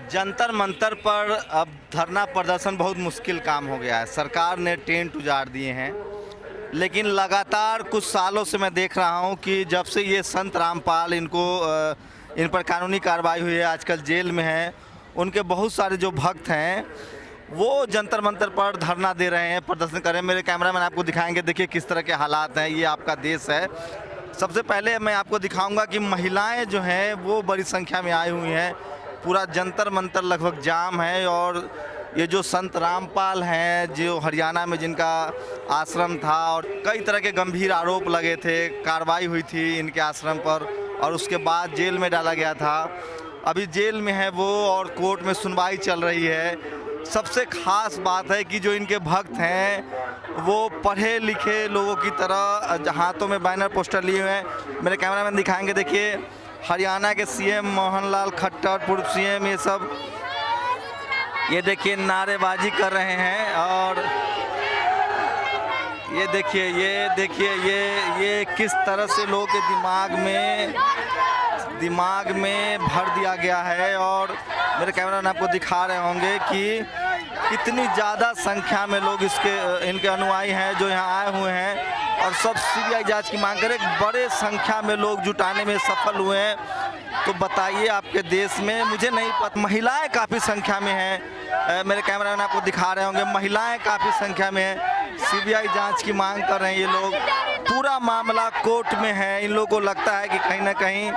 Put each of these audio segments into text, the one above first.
जंतर मंतर पर अब धरना प्रदर्शन बहुत मुश्किल काम हो गया है। सरकार ने टेंट उजाड़ दिए हैं, लेकिन लगातार कुछ सालों से मैं देख रहा हूं कि जब से ये संत रामपाल इन पर कानूनी कार्रवाई हुई है, आजकल जेल में हैं, उनके बहुत सारे जो भक्त हैं वो जंतर मंतर पर धरना दे रहे हैं, प्रदर्शन कर रहे हैं। मेरे कैमरामैन आपको दिखाएंगे, देखिए किस तरह के हालात हैं। ये आपका देश है। सबसे पहले मैं आपको दिखाऊंगा कि महिलाएं जो हैं वो बड़ी संख्या में आई हुई हैं। पूरा जंतर मंतर लगभग जाम है। और ये जो संत रामपाल हैं, जो हरियाणा में जिनका आश्रम था और कई तरह के गंभीर आरोप लगे थे, कार्रवाई हुई थी इनके आश्रम पर और उसके बाद जेल में डाला गया था। अभी जेल में है वो और कोर्ट में सुनवाई चल रही है। सबसे खास बात है कि जो इनके भक्त हैं वो पढ़े लिखे लोगों की तरह हाथों में बैनर पोस्टर लिए हुए हैं। मेरे कैमरामैन दिखाएंगे, देखिए हरियाणा के सीएम मोहनलाल खट्टर, पूर्व सीएम, ये सब ये देखिए नारेबाजी कर रहे हैं। और ये देखिए ये किस तरह से लोगों के दिमाग में भर दिया गया है। और मेरे कैमरामैन आपको दिखा रहे होंगे कि कितनी ज़्यादा संख्या में लोग इनके अनुयायी हैं जो यहाँ आए हुए हैं और सब सीबीआई जांच की मांग करें। बड़े संख्या में लोग जुटाने में सफल हुए हैं। तो बताइए, आपके देश में मुझे नहीं पता, महिलाएं काफ़ी संख्या में हैं। मेरे कैमरामैन आपको दिखा रहे होंगे, महिलाएं काफ़ी संख्या में हैं। सीबीआई जांच की मांग कर रहे हैं ये लोग। पूरा मामला कोर्ट में है। इन लोगों को लगता है कि कहीं ना कहीं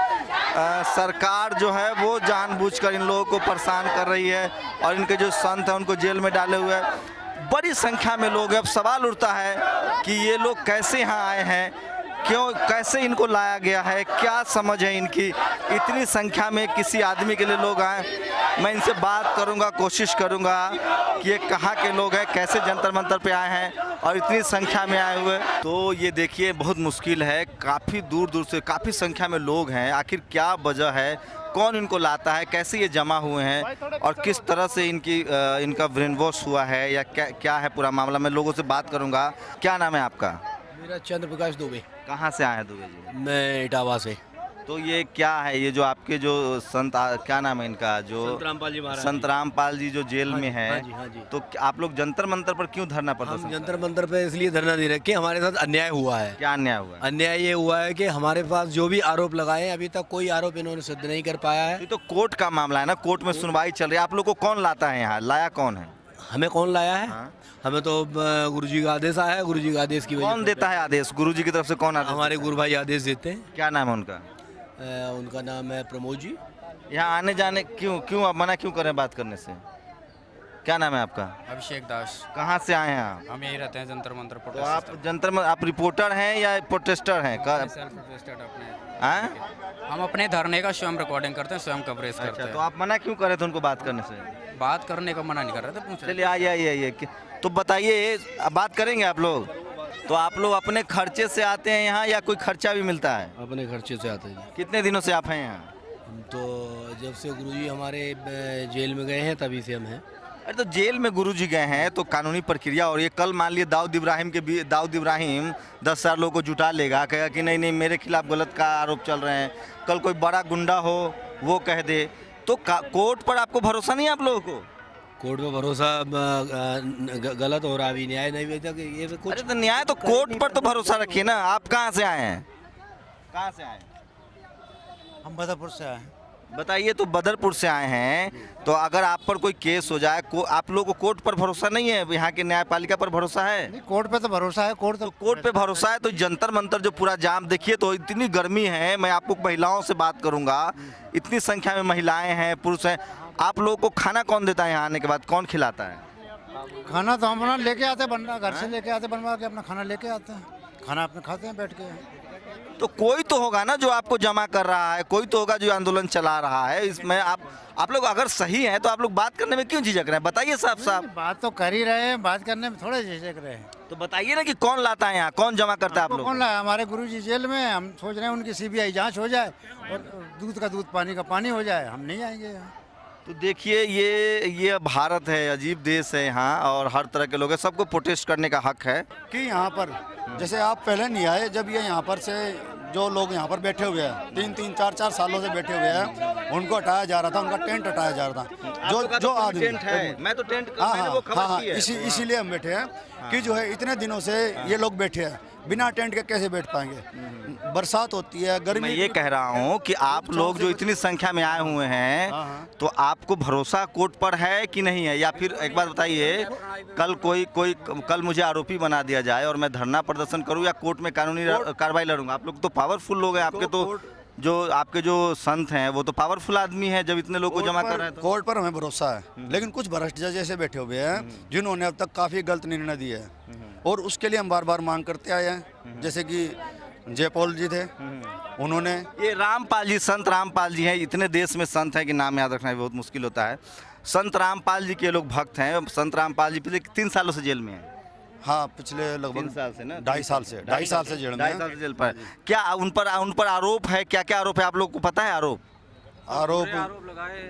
सरकार जो है वो जानबूझकर इन लोगों को परेशान कर रही है और इनके जो संत हैं उनको जेल में डाले हुए हैं। बड़ी संख्या में लोग हैं। अब सवाल उठता है कि ये लोग कैसे यहाँ आए हैं, क्यों, कैसे इनको लाया गया है, क्या समझ है इनकी, इतनी संख्या में किसी आदमी के लिए लोग आए। मैं इनसे बात करूंगा, कोशिश करूंगा कि ये कहाँ के लोग हैं, कैसे जंतर मंतर पे आए हैं और इतनी संख्या में आए हुए। तो ये देखिए बहुत मुश्किल है, काफ़ी दूर दूर से काफ़ी संख्या में लोग हैं। आखिर क्या वजह है, कौन इनको लाता है, कैसे ये जमा हुए हैं और किस तरह से इनका ब्रेन वॉश हुआ है या क्या है पूरा मामला। मैं लोगों से बात करूँगा। क्या नाम है आपका? मेरा चंद्र प्रकाश दुबे। कहाँ से आए हैं दुबे जी? मैं इटावा से। तो ये क्या है, ये जो आपके जो संत, क्या नाम है इनका, जो संत रामपाल जी जो जेल में है, हाँ जी। तो आप लोग जंतर मंतर पर क्यों धरना प्रदर्शन? हम जंतर मंतर पे इसलिए धरना दे रहे कि हमारे साथ अन्याय हुआ है। क्या अन्याय हुआ? अन्याय ये हुआ है कि हमारे पास जो भी आरोप लगाए हैं अभी तक कोई आरोप इन्होंने सिद्ध नहीं कर पाया है। ये तो कोर्ट का मामला है ना, कोर्ट में सुनवाई चल रही है। आप लोग को कौन लाता है यहाँ, लाया कौन है? हमें कौन लाया है? हाँ? हमें तो गुरुजी का आदेश आया है। गुरुजी का आदेश की वजह कौन देता है आदेश? गुरुजी की तरफ से कौन आदेश? हमारे गुरु भाई आदेश देते हैं। क्या नाम है उनका? उनका नाम है प्रमोद जी। यहाँ आने जाने क्यों आप मना क्यों करें बात करने से? क्या नाम है आपका? अभिषेक दास। कहाँ से आए हैं आप? हम यही रहते हैं जंतर मंतर तो आप रिपोर्टर हैं या प्रोटेस्टर हैं? हम अपने धरने का स्वयं रिकॉर्डिंग करते हैं, स्वयं कवरेज करते हैं। तो आप मना क्यों करे थे उनको बात करने से? बात करने का मना नहीं कर रहे थे, पूछ रहे चलिए आइए। तो बताइए, बात करेंगे आप लोग? तो आप लोग अपने खर्चे से आते हैं यहाँ या कोई खर्चा भी मिलता है? अपने खर्चे से आते हैं। कितने दिनों से आप हैं यहाँ? हम तो जब से गुरुजी हमारे जेल में गए हैं तभी से हम हैं। अरे तो जेल में गुरुजी गए हैं तो कानूनी प्रक्रिया, और ये कल मान लिए दाऊद इब्राहिम 10,000 लोगों को जुटा लेगा, कहेगा कि नहीं मेरे खिलाफ गलत का आरोप चल रहे हैं। कल कोई बड़ा गुंडा हो वो कह दे, तो कोर्ट पर आपको भरोसा नहीं है आप लोगों को? कोर्ट पे भरोसा गलत हो रहा, अभी न्याय नहीं भेजा कि ये कुछ। अरे तो न्याय तो कोर्ट पर तो भरोसा रखिए ना। आप कहाँ से आए हैं? कहाँ से आए? हम बदरपुर से आए हैं। बताइए, तो बदरपुर से आए हैं, तो अगर आप पर कोई केस हो जाए, आप लोगों को कोर्ट पर भरोसा नहीं है? यहाँ के न्यायपालिका पर भरोसा है? नहीं, कोर्ट पे तो भरोसा है। कोर्ट पे भरोसा है तो जंतर मंतर जो पूरा जाम देखिए, तो इतनी गर्मी है। मैं आपको महिलाओं से बात करूंगा, इतनी संख्या में महिलाएं हैं, पुरुष हैं। आप लोगों को खाना कौन देता है यहाँ आने के बाद, कौन खिलाता है? खाना तो हम अपना लेके आते हैं, बनवा घर से लेके आते, बनवा के अपना खाना लेके आते हैं, खाना अपने खाते हैं बैठ के। तो कोई तो होगा ना जो आपको जमा कर रहा है, कोई तो होगा जो आंदोलन चला रहा है। इसमें आप लोग अगर सही हैं तो आप लोग बात करने में क्यों झिझक रहे हैं? बताइए साफ साफ। बात तो कर ही रहे हैं, बात करने में थोड़े झिझक रहे हैं। तो बताइए ना कि कौन लाता है यहाँ, कौन जमा करता है आप लोग? कौन लाया? हमारे गुरुजी जेल में। हम सोच रहे हैं उनकी सीबीआई जांच हो जाए और दूध का दूध, पानी का पानी हो जाए। हम नहीं आएंगे यहाँ। तो देखिए, ये भारत है, अजीब देश है यहाँ, और हर तरह के लोग हैं, सबको प्रोटेस्ट करने का हक है। कि यहाँ पर जैसे आप पहले नहीं आए, जब ये यहाँ पर से जो लोग यहाँ पर बैठे हुए हैं 3-4 सालों से बैठे हुए हैं, उनको हटाया जा रहा था, उनका टेंट हटाया जा रहा था। जो जो आदमी टेंट है, मैं तो टेंट हाँ मैंने वो खबर की है। इसीलिए हम बैठे हैं कि जो है इतने दिनों से ये लोग बैठे हैं, बिना टेंट के कैसे बैठ पाएंगे। बरसात होती है, गर्मी। मैं ये कह रहा हूँ कि आप लोग जो इतनी संख्या में आए हुए हैं, तो आपको भरोसा कोर्ट पर है कि नहीं है? या फिर एक बात बताइए, कल मुझे आरोपी बना दिया जाए और मैं धरना प्रदर्शन करूँ या कोर्ट में कानूनी कार्रवाई लड़ूंगा? आप लोग तो पावरफुल लोग हैं, आपके जो संत हैं वो तो पावरफुल आदमी है, जब इतने लोग को जमा कर रहे हैं तो। कोर्ट पर हमें भरोसा है, लेकिन कुछ भ्रष्ट जज ऐसे बैठे हुए हैं जिन्होंने अब तक काफ़ी गलत निर्णय दिए हैं, और उसके लिए हम बार बार मांग करते आए हैं। जैसे कि जयपॉल जी थे, उन्होंने ये रामपाल जी, संत रामपाल जी हैं, इतने देश में संत हैं कि नाम याद रखना भी बहुत मुश्किल होता है। संत रामपाल जी के लोग भक्त हैं। संत रामपाल जी पिछले 3 सालों से जेल में हैं। हाँ, पिछले लगभग 3 साल से ना, 2.5 साल से जेल में हैं। 2.5 साल से जेल पर। क्या उन पर आरोप है? क्या क्या आरोप है, आप लोग को पता है? आरोप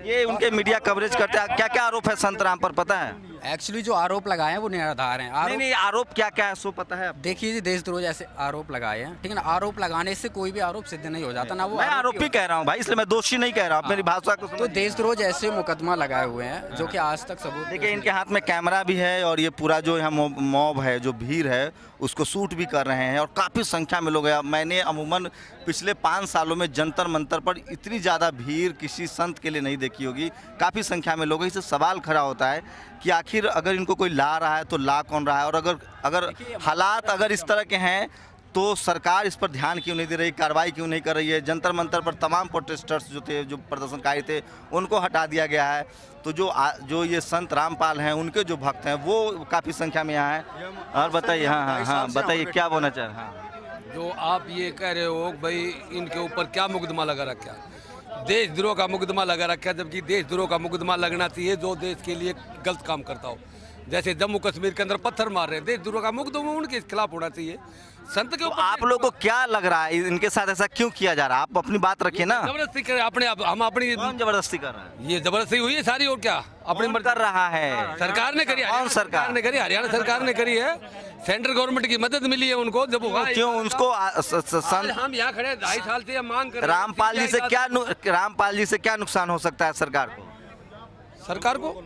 ये उनके मीडिया कवरेज करते हैं। क्या क्या आरोप है संत राम पर, पता है? एक्चुअली जो आरोप लगाए हैं वो निराधार हैं। नहीं, आरोप क्या क्या है सो पता है? देखिए जी, देशद्रोह जैसे आरोप लगाए हैं, ठीक है ना। आरोप लगाने से कोई भी आरोप सिद्ध नहीं हो जाता ना। वो मैं आरोपी कह रहा हूँ भाई, इसलिए मैं दोषी नहीं कह रहा हूँ, मेरी भाषा को तो देशद्रोह जैसे मुकदमा लगाए हुए हैं जो कि आज तक सबूत। देखिए, इनके हाथ में कैमरा भी है और ये पूरा जो यहाँ मॉब है, जो भीड़ है, उसको शूट भी कर रहे हैं और काफ़ी संख्या में लोग हैं। मैंने अमूमन पिछले 5 सालों में जंतर मंतर पर इतनी ज़्यादा भीड़ किसी संत के लिए नहीं देखी होगी। काफ़ी संख्या में लोग हैं। इससे सवाल खड़ा होता है कि आखिर अगर इनको कोई ला रहा है तो ला कौन रहा है, और अगर हालात अगर इस तरह के हैं तो सरकार इस पर ध्यान क्यों नहीं दे रही, कार्रवाई क्यों नहीं कर रही है? जंतर मंतर पर तमाम प्रोटेस्टर्स जो थे, जो प्रदर्शनकारी थे, उनको हटा दिया गया है। तो जो ये संत रामपाल हैं, उनके जो भक्त हैं, वो काफ़ी संख्या में यहाँ हैं। और बताइए, हाँ बताइए, क्या बोलना चाह रहे हैं? हाँ, जो आप ये कह रहे हो भाई इनके ऊपर क्या मुकदमा लगा रखा, देशद्रोह का मुकदमा लगा रखा है, जबकि देशद्रोह का मुकदमा लगना चाहिए जो देश के लिए गलत काम करता हो। जैसे जम्मू कश्मीर के अंदर पत्थर मार रहे हैं, देशद्रोह का मुकदमा उनके खिलाफ होना चाहिए। संत के ऊपर आप लोग को क्या लग रहा है इनके साथ ऐसा क्यों किया जा रहा है? आप अपनी बात रखिए ना। जबरदस्ती कर हम अपनी कौन जबरदस्ती कर रहा है? ये जबरदस्ती हुई है सारी, और क्या अपनी कौन कर रहा है? सरकार ने करी। कौन सरकार ने करी? हरियाणा सरकार ने करी है। सेंट्रल गवर्नमेंट की मदद मिली है उनको। जब वो क्यों उसको हम यहाँ खड़े 2.5 साल से मांग कर रामपाल जी से क्या नुकसान हो सकता है सरकार को? सरकार को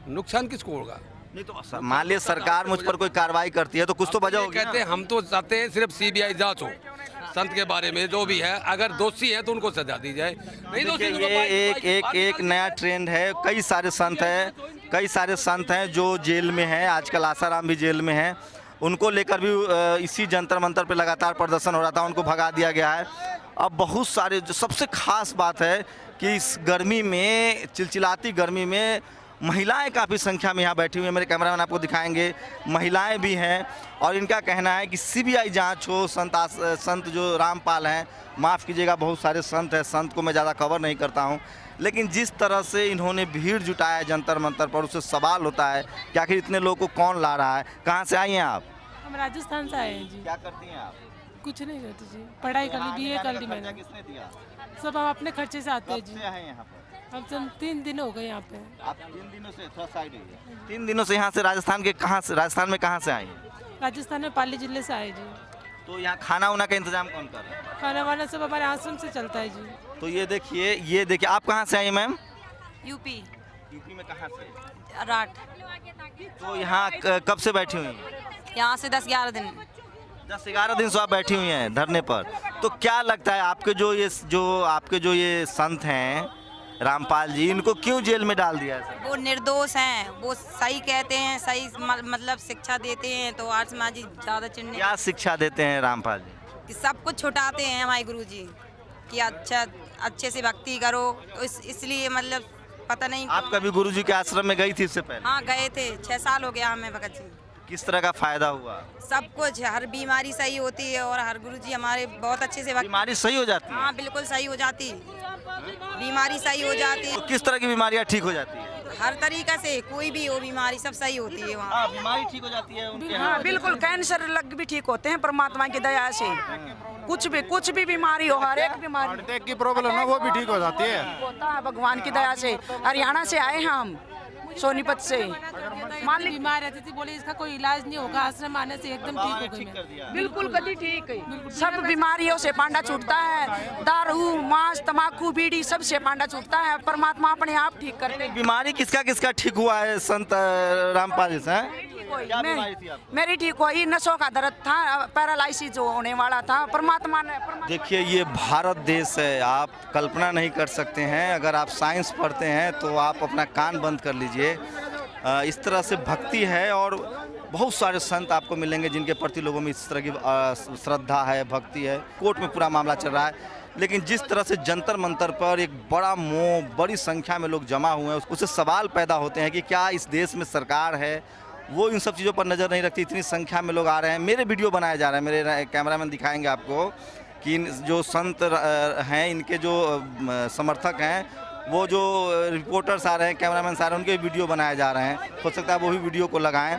नुकसान किसको होगा? नहीं तो मान लिया सरकार मुझ पर कोई कार्रवाई करती है तो कुछ तो वजह होगी। कहते हैं हम तो चाहते हैं सिर्फ सीबीआई जांच हो संत के बारे में, जो भी है। अगर दोषी है तो उनको सजा दी जाए, नहीं दोषी तो ये एक नया ट्रेंड है। कई सारे संत हैं जो जेल में हैं। आजकल आसाराम भी जेल में हैं। उनको लेकर भी इसी जंतर मंतर पे लगातार प्रदर्शन हो रहा था, उनको भगा दिया गया है। अब बहुत सारे, जो सबसे खास बात है कि इस गर्मी में, चिलचिलाती गर्मी में, महिलाएं काफ़ी संख्या में यहाँ बैठी हुई हैं। मेरे कैमरामैन आपको दिखाएंगे, महिलाएं भी हैं और इनका कहना है कि सीबीआई जांच हो। संत जो रामपाल हैं, माफ़ कीजिएगा, बहुत सारे संत हैं, संत को मैं ज़्यादा कवर नहीं करता हूँ, लेकिन जिस तरह से इन्होंने भीड़ जुटाया जंतर मंतर पर, उससे सवाल होता है कि आखिर इतने लोगों को कौन ला रहा है? कहाँ से आई हैं आप? हम राजस्थान से आए हैं जी। क्या करती हैं आप? कुछ नहीं करते जी, पढ़ाई कर ली, BA कर ली मैंने। किसने दिया? सब हम अपने खर्चे से आते हैं जी। कब से हैं यहाँ पर? हम सब 3 दिन हो गए यहाँ पे। आप 3 दिनों से, थोड़ा साइड होइए, 3 दिनों से यहाँ से राजस्थान के कहाँ से, राजस्थान में कहाँ से आई हैं? राजस्थान में पाली जिले से आए जी। तो यहाँ खाना उना का इंतजाम कौन कर रहा है? खाना वाना सब हमारे आश्रम से चलता है जी। तो ये देखिए, आप कहाँ से आई हैं मैम? यूपी में कहाँ से? राट। तो यहाँ कब से बैठी हुई हैं? यहाँ से 10-11 दिन। 10-11 दिन से आप बैठी हुई हैं धरने पर। तो क्या लगता है आपके जो ये संत हैं रामपाल जी, इनको क्यों जेल में डाल दिया है? वो निर्दोष हैं, वो सही कहते हैं, सही मतलब शिक्षा देते हैं। तो आज समाजी ज़्यादा चिढ़ने। क्या शिक्षा देते हैं रामपाल जी? कि सब कुछ छुटाते हैं हमारे गुरुजी कि अच्छे से भक्ति करो। तो इसलिए मतलब पता नहीं। आप कभी गुरुजी के आश्रम में गई थी इससे पहले? हाँ गए थे, 6 साल हो गया हमें भगत जी। किस तरह का फायदा हुआ? सब कुछ, हर बीमारी सही होती है और हर गुरुजी हमारे बहुत अच्छे से बीमारी सही हो जाती है? हाँ बिल्कुल सही हो जाती, बीमारी सही हो जाती। तो किस तरह की बीमारियाँ ठीक हो जाती है? हर तरीका से, कोई भी हो बीमारी सब सही होती है वहाँ। बीमारी ठीक हो जाती है उनके? हाँ बिल्कुल, कैंसर लग भी ठीक होते हैं परमात्मा की दया से। कुछ भी बीमारी हो, हर एक बीमारी की प्रॉब्लम है वो भी ठीक हो जाती है, होता है भगवान की दया से। हरियाणा से आए हैं हम, सोनीपत से। मान ली बीमार रहती थी, बोले इसका कोई इलाज नहीं होगा, आश्रम आने से एकदम ठीक हो गई। बिल्कुल कभी ठीक है। सब बीमारियों से पांडा छूटता है। दारू मांस तम्बाकू बीड़ी सबसे पांडा छूटता है, परमात्मा अपने आप ठीक करते हैं। बीमारी किसका किसका ठीक हुआ है संत रामपाल जी से? हैं? क्या बीमारी थी आपको? मेरी ठीक हुई, नसों का दर्द था, पैरालाइसिस जो होने वाला था, परमात्मा ने देखिए ये भारत देश है, आप कल्पना नहीं कर सकते हैं। अगर आप साइंस पढ़ते हैं तो आप अपना कान बंद कर लीजिए। इस तरह से भक्ति है और बहुत सारे संत आपको मिलेंगे जिनके प्रति लोगों में इस तरह की श्रद्धा है, भक्ति है। कोर्ट में पूरा मामला चल रहा है, लेकिन जिस तरह से जंतर मंतर पर एक बड़ा मोह, बड़ी संख्या में लोग जमा हुए हैं, उससे सवाल पैदा होते हैं कि क्या इस देश में सरकार है वो इन सब चीज़ों पर नज़र नहीं रखती। इतनी संख्या में लोग आ रहे हैं, मेरे वीडियो बनाए जा रहे हैं, मेरे कैमरामैन दिखाएंगे आपको कि जो संत हैं, इनके जो समर्थक हैं, वो जो रिपोर्टर्स आ रहे हैं, कैमरामैन आ रहे हैं, उनके वीडियो बनाए जा रहे हैं। हो सकता है वो भी वीडियो को लगाएं।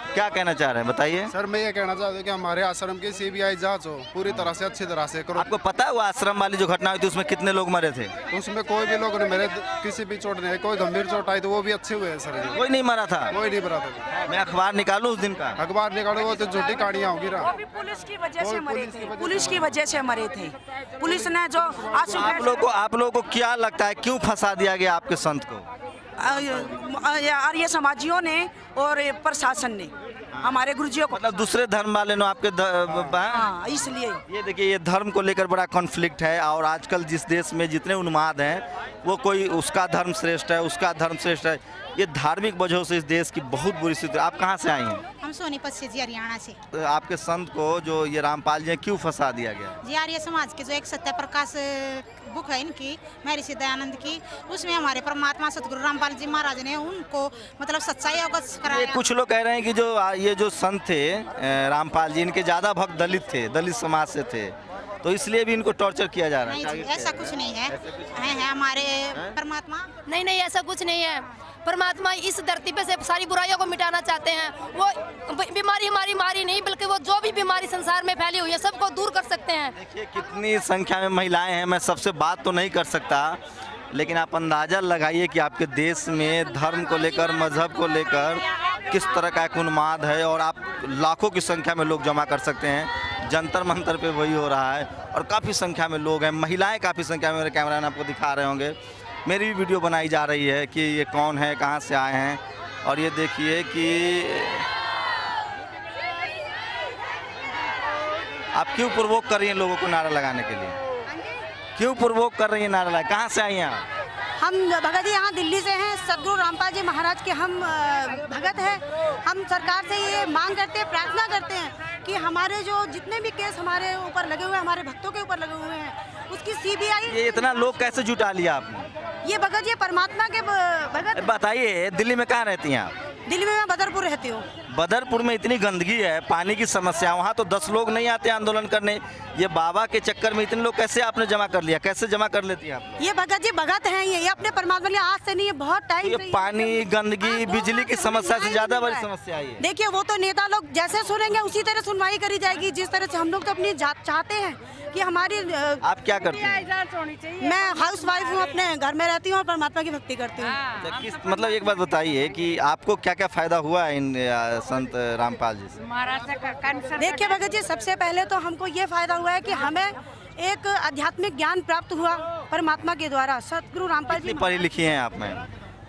क्या कहना चाह रहे हैं बताइए? सर मैं ये कहना चाहता हूँ कि हमारे आश्रम की सीबीआई जांच हो पूरी तरह से, अच्छी तरह से करो। आपको पता है वो आश्रम वाली जो घटना हुई थी उसमें कितने लोग मरे थे? उसमें कोई भी लोग नहीं मरे, किसी भी चोट नहीं आई, कोई गंभीर चोट आई तो वो भी अच्छे हुए हैं सर। कोई नहीं मरा था? कोई नहीं मरा था। मैं अखबार निकालूं उस दिन का? अखबार निकालो, वो तो झूठी कहानियाँ होगी ना। पुलिस की वजह से मरे थे, पुलिस की वजह से मरे थे। पुलिस ने जो आप लोगों को क्या लगता है क्यों फंसा दिया गया आपके संत को? आर्य समाजियों ने और प्रशासन ने, हमारे गुरुजियों को, मतलब दूसरे धर्म वाले ने आपके हाँ, इसलिए ये देखिए ये धर्म को लेकर बड़ा कॉन्फ्लिक्ट है। और आजकल जिस देश में जितने उन्माद हैं, वो कोई उसका धर्म श्रेष्ठ है, उसका धर्म श्रेष्ठ है, ये धार्मिक वजहों से इस देश की बहुत बुरी स्थिति। आप कहाँ से आई हैं? हम सोनीपत से जी, हरियाणा से। तो आपके संत को जो ये रामपाल जी हैं क्यों फंसा दिया गया? जी आर्य समाज के जो एक सत्य प्रकाश बुक है इनकी, महर्षि दयानंद की, उसमें हमारे परमात्मा सतगुरु रामपाल जी महाराज ने उनको मतलब सच्चाई अवगत कराया। कुछ लोग कह रहे हैं कि जो ये जो संत थे रामपाल जी, इनके ज़्यादा भक्त दलित थे, दलित समाज से थे, तो इसलिए भी इनको टॉर्चर किया जा रहा है। नहीं जी, ऐसा कुछ नहीं है हमारे परमात्मा। नहीं नहीं, ऐसा कुछ नहीं है। परमात्मा इस धरती पे से सारी बुराइयों को मिटाना चाहते हैं। वो बीमारी हमारी मारी नहीं, बल्कि वो जो भी बीमारी संसार में फैली हुई है सबको दूर कर सकते हैं। देखिए कितनी संख्या में महिलाएं हैं, मैं सबसे बात तो नहीं कर सकता, लेकिन आप अंदाज़ा लगाइए कि आपके देश में धर्म को लेकर, मजहब को लेकर किस तरह का एक उन्माद है। और आप लाखों की संख्या में लोग जमा कर सकते हैं, जंतर मंतर पे वही हो रहा है। और काफ़ी संख्या में लोग हैं, महिलाएं काफ़ी संख्या में, मेरे कैमरामैन आपको दिखा रहे होंगे। मेरी भी वीडियो बनाई जा रही है कि ये कौन है, कहाँ से आए हैं। और ये देखिए कि आप क्यों प्रोवोक कर रही हैं लोगों को नारा लगाने के लिए? क्यों प्रोवोक कर रही हैं नारा लगा? कहाँ से आई हैं आप? हम भगत जी यहाँ दिल्ली से हैं, सदगुरु रामपाल जी महाराज के हम भगत हैं। हम सरकार से ये मांग करते हैं, प्रार्थना करते हैं कि हमारे जो जितने भी केस हमारे ऊपर लगे हुए हैं, हमारे भक्तों के ऊपर लगे हुए हैं, उसकी सीबीआई। ये इतना लोग कैसे जुटा लिया आपने? ये भगत जी परमात्मा के भगत। बताइए दिल्ली में कहाँ रहती हैं आप? दिल्ली में मैं बदरपुर रहती हूँ। बदरपुर में इतनी गंदगी है, पानी की समस्या, वहाँ तो 10 लोग नहीं आते आंदोलन करने। ये बाबा के चक्कर में इतने लोग कैसे आपने जमा कर लिया? कैसे जमा कर लेती हैं आप? ये भगत जी भगत हैं, ये अपने परमात्मा के लिए आज से नहीं, ये बहुत टाइम ये पानी, गंदगी, बिजली की समस्या से ज्यादा बड़ी समस्या है। देखिए वो तो नेता लोग जैसे सुनेंगे उसी तरह सुनवाई करी जाएगी, जिस तरह से हम लोग तो अपनी चाहते हैं कि हमारी। आप क्या करती हैं? मैं हाउस वाइफ हूँ, अपने घर में रहती हूँ और परमात्मा की भक्ति करती हूँ। मतलब एक बात बताइए कि आपको क्या क्या फायदा हुआ है इन संत रामपाल जी से? देखिए भगत जी, सबसे पहले तो हमको ये फायदा हुआ है कि हमें एक आध्यात्मिक ज्ञान प्राप्त हुआ परमात्मा के द्वारा। सतगुरु रामपाल जी पढ़ी लिखी हैं आप?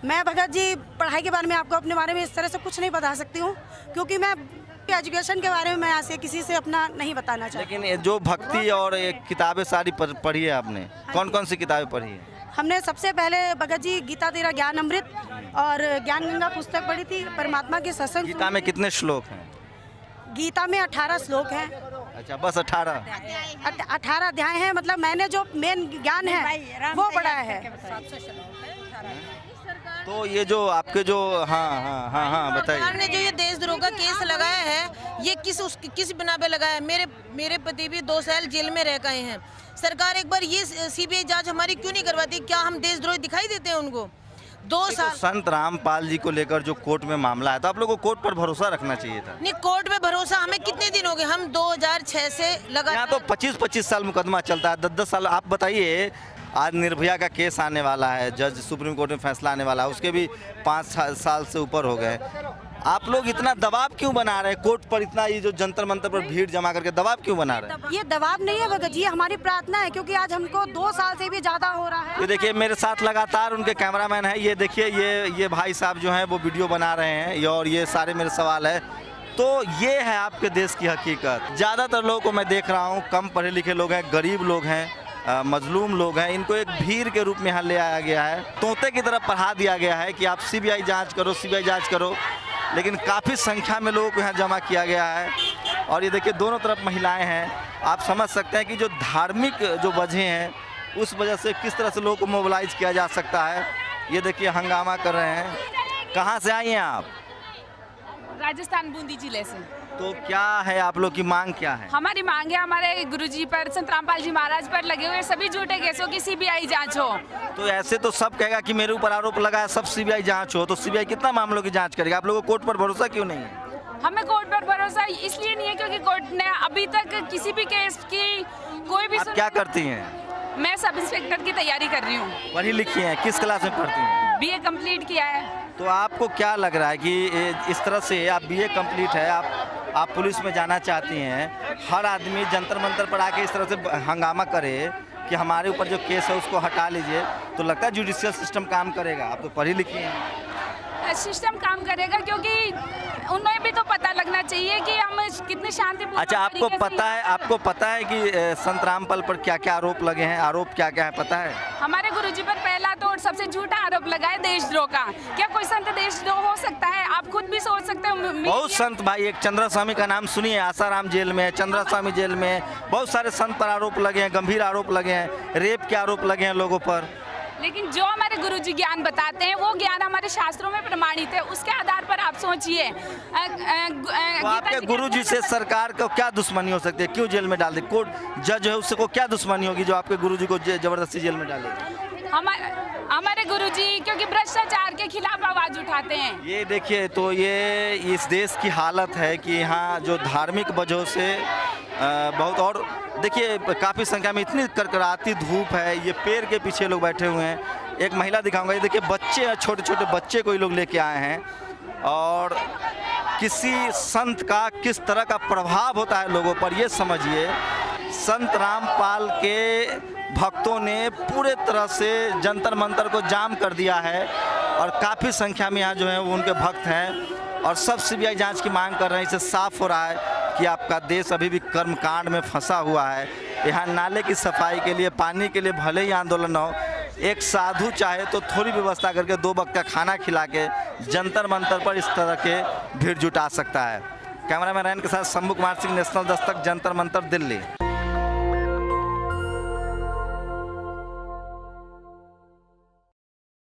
मैं भगत जी पढ़ाई के बारे में आपको अपने बारे में इस तरह से कुछ नहीं बता सकती हूँ, क्योंकि मैं एजुकेशन के बारे में मैं ऐसे किसी से अपना नहीं बताना चाहती। लेकिन जो भक्ति और किताबें सारी पढ़ी है आपने, कौन कौन सी किताबें पढ़ी है? हमने सबसे पहले भगत जी गीता तेरा ज्ञान अमृत और ज्ञान गंगा पुस्तक पढ़ी थी। परमात्मा के सत्संग। गीता में कितने श्लोक हैं? गीता में 18 श्लोक हैं। अच्छा, बस 18 अध्याय हैं। मतलब मैंने जो मेन ज्ञान है वो पढ़ा है। तो ये जो आपके जो हाँ बताइए। सरकार ने जो ये देशद्रोह का केस लगाया है, ये किस बिना पे लगाया है? मेरे पति भी 2 साल जेल में रह गए हैं। सरकार एक बार ये सीबीआई जांच हमारी क्यों नहीं करवाती? क्या हम देशद्रोही दिखाई देते हैं उनको? 2 साल। तो संत रामपाल जी को लेकर जो कोर्ट में मामला है, तो आप लोगों को कोर्ट पर भरोसा रखना चाहिए था। नहीं, कोर्ट पे भरोसा हमें कितने दिन हो गए? हम 2006 से लगा। यहाँ तो 25-25 साल मुकदमा चलता है, 10-10 साल। आप बताइए, आज निर्भया का केस आने वाला है, जज सुप्रीम कोर्ट में फैसला आने वाला है, उसके भी 5 साल से ऊपर हो गए। आप लोग इतना दबाव क्यों बना रहे हैं कोर्ट पर, इतना ये जो जंतर मंतर पर भीड़ जमा करके दबाव क्यों बना रहे हैं? ये दबाव नहीं है भगत जी, हमारी प्रार्थना है, क्योंकि आज हमको 2 साल से भी ज्यादा हो रहा है। ये देखिए मेरे साथ लगातार उनके कैमरामैन है, ये देखिए ये भाई साहब जो हैं वो वीडियो बना रहे हैं और ये सारे मेरे सवाल है। तो ये है आपके देश की हकीकत। ज़्यादातर लोगों को मैं देख रहा हूँ कम पढ़े लिखे लोग हैं, गरीब लोग हैं, मजलूम लोग हैं, इनको एक भीड़ के रूप में यहाँ ले आया गया है, तोते की तरफ पढ़ा दिया गया है कि आप सीबीआई जांच करो, सीबीआई जांच करो। लेकिन काफ़ी संख्या में लोगों को यहाँ जमा किया गया है और ये देखिए दोनों तरफ महिलाएं हैं। आप समझ सकते हैं कि जो धार्मिक जो वजह हैं उस वजह से किस तरह से लोगों को मोबिलाइज किया जा सकता है। ये देखिए हंगामा कर रहे हैं। कहाँ से आई हैं आप? राजस्थान बूंदी जिले से। तो क्या है आप लोग की मांग क्या है? हमारी मांग है हमारे गुरुजी पर, संत रामपाल जी महाराज पर लगे हुए सभी झूठे केसों की सीबीआई जांच हो। तो ऐसे तो सब कहेगा कि मेरे ऊपर आरोप लगा है, सब सीबीआई जांच हो, तो सीबीआई कितना मामलों की जांच करेगा? आप लोगों को कोर्ट पर भरोसा क्यों नहीं है? हमें कोर्ट पर भरोसा इसलिए नहीं है क्योंकि कोर्ट ने अभी तक किसी भी केस की कोई भी आप क्या करती हैं? मैं सब इंस्पेक्टर की तैयारी कर रही हूँ। पढ़ी लिखी हैं, किस क्लास में पढ़ती हैं? BA कंप्लीट किया है। तो आपको क्या लग रहा है कि इस तरह से आप BA कंप्लीट है, आप पुलिस में जाना चाहती हैं, हर आदमी जंतर मंतर पर आके इस तरह से हंगामा करे कि हमारे ऊपर जो केस है उसको हटा लीजिए, तो लगता है जुडिशियल सिस्टम काम करेगा? आप तो पढ़ी लिखी हैं। सिस्टम काम करेगा क्योंकि उन्हें भी तो पता लगना चाहिए कि हम कितने शांतिपूर्ण। अच्छा, आपको पता है कि संत रामपाल पर क्या क्या आरोप लगे हैं? आरोप क्या क्या है पता है? हमारे गुरुजी पर पहला तो सबसे झूठा आरोप लगा है देशद्रोह का। क्या कोई संत देशद्रोह हो सकता है? आप खुद भी सोच सकते हो। बहुत संत भाई, एक चंद्र स्वामी का नाम सुनिए, आसाराम जेल में है, चंद्र स्वामी जेल में, बहुत सारे संत पर आरोप लगे हैं, गंभीर आरोप लगे हैं, रेप के आरोप लगे हैं लोगों पर। लेकिन जो हमारे गुरुजी ज्ञान बताते हैं वो ज्ञान हमारे शास्त्रों में प्रमाणित है, उसके आधार पर आप सोचिए। तो आपके गुरुजी से सरकार को क्या दुश्मनी हो सकती है? क्यों जेल में डाल दे? कोर्ट जज है उससे को क्या दुश्मनी होगी जो आपके गुरुजी को जबरदस्ती जेल में डाले? हमारे गुरुजी क्योंकि भ्रष्टाचार के खिलाफ आवाज उठाते हैं। ये देखिए, तो ये इस देश की हालत है कि यहाँ जो धार्मिक वजहों से बहुत, और देखिए काफ़ी संख्या में इतनी करकराती धूप है, ये पेड़ के पीछे लोग बैठे हुए हैं। एक महिला दिखाऊंगा, ये देखिए बच्चे, छोटे छोटे बच्चे को ये लोग लेके आए हैं और किसी संत का किस तरह का प्रभाव होता है लोगों पर ये समझिए। संत रामपाल के भक्तों ने पूरे तरह से जंतर मंतर को जाम कर दिया है और काफ़ी संख्या में यहाँ जो है वो उनके भक्त हैं और सब सीबीआई जांच की मांग कर रहे हैं। इससे साफ हो रहा है कि आपका देश अभी भी कर्मकांड में फंसा हुआ है। यहाँ नाले की सफाई के लिए, पानी के लिए भले ही आंदोलन हो, एक साधु चाहे तो थोड़ी व्यवस्था करके 2 वक्त का खाना खिला के जंतर मंतर पर इस तरह के भीड़ जुटा सकता है। कैमरामैन के साथ शंभू कुमार सिंह, नेशनल दस्तक, जंतर मंतर, दिल्ली।